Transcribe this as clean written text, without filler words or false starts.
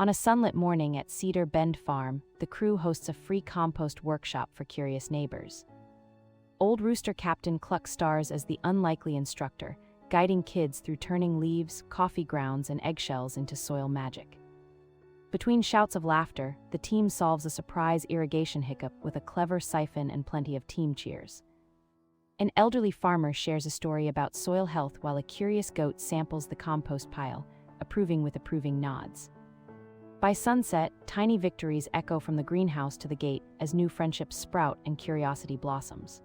On a sunlit morning at Cedar Bend Farm, the crew hosts a free compost workshop for curious neighbors. Old Rooster Captain Cluck stars as the unlikely instructor, guiding kids through turning leaves, coffee grounds, and eggshells into soil magic. Between shouts of laughter, the team solves a surprise irrigation hiccup with a clever siphon and plenty of team cheers. An elderly farmer shares a story about soil health while a curious goat samples the compost pile, approving with approving nods. By sunset, tiny victories echo from the greenhouse to the gate as new friendships sprout and curiosity blossoms.